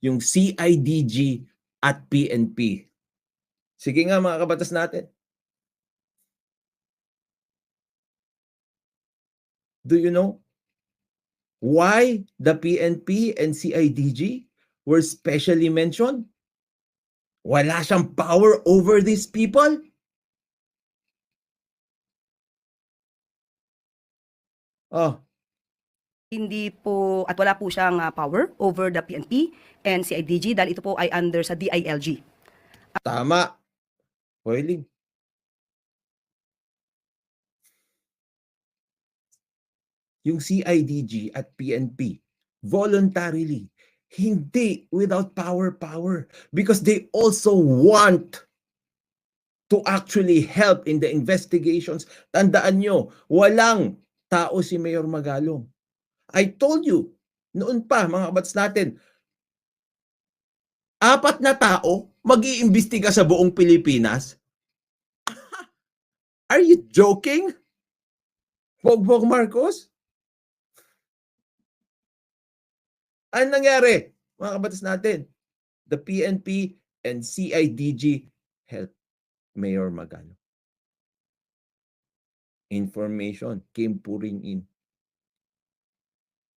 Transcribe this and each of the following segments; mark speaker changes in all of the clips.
Speaker 1: yung CIDG at PNP. Sige nga mga kabatas natin. Do you know why the PNP and CIDG were specially mentioned? Wala siyang power over these people? Oh,
Speaker 2: Hindi po at wala po siyang power over the PNP and CIDG dahil ito po ay under sa DILG.
Speaker 1: tama. Hoyling. Yung CIDG at PNP, voluntarily, hindi without power, because they also want to actually help in the investigations. Tandaan nyo, walang tao si Mayor Magalong. I told you, noon pa, mga kabats natin, 4 na tao mag-iimbestiga sa buong Pilipinas. Are you joking? Bongbong Marcos? Ano nangyari, mga kabatas natin? The PNP and CIDG helped Mayor Magalong. Information came pouring in.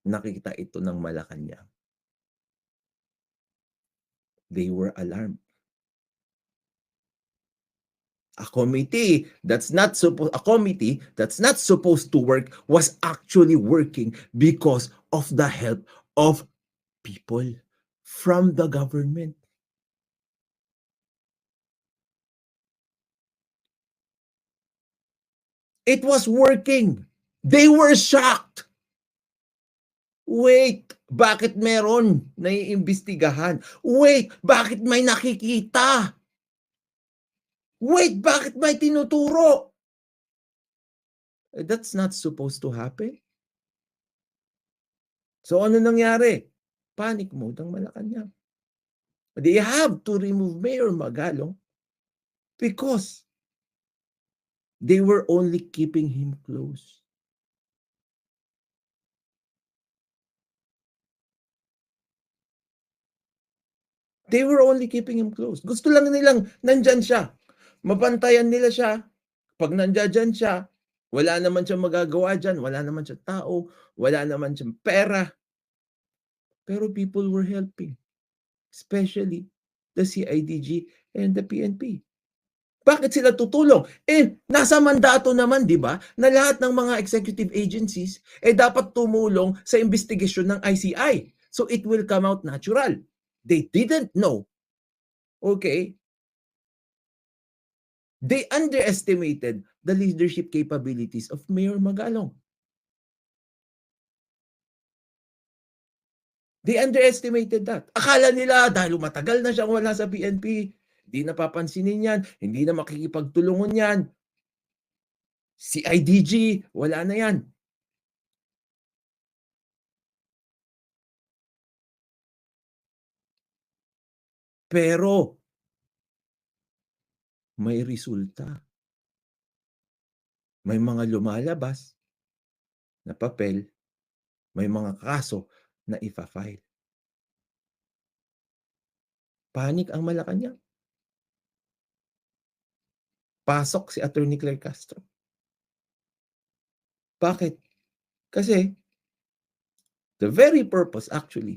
Speaker 1: Nakita ito ng Malacanang. They were alarmed. A committee that's not supposed to work was actually working because of the help of people from the government. It was working. They were shocked. Wait, bakit meron naiimbestigahan? Wait, bakit may nakikita? Wait, bakit may tinuturo? That's not supposed to happen. So ano nangyari? Panic mode ang Malacanang. They have to remove Mayor Magalong because they were only keeping him close. They were only keeping him close. Gusto lang nilang nandyan siya. Mabantayan nila siya. Pag nandyan siya, wala naman siyang magagawa dyan. Wala naman siyang tao. Wala naman siyang pera. Pero people were helping. Especially the CIDG and the PNP. Bakit sila tutulong? Nasa mandato naman, di ba, na lahat ng mga executive agencies dapat tumulong sa investigasyon ng ICI. So it will come out natural. They didn't know. Okay? They underestimated the leadership capabilities of Mayor Magalong. They underestimated that. Akala nila dahil matagal na siyang wala sa PNP, hindi na papansinin yan, hindi na makikipagtulungan yan. CIDG, wala na yan. Pero, may resulta. May mga lumalabas na papel, may mga kaso na ifa-file. Panic ang Malacanang. Pasok si Attorney Claire Castro. Bakit? Kasi, the very purpose actually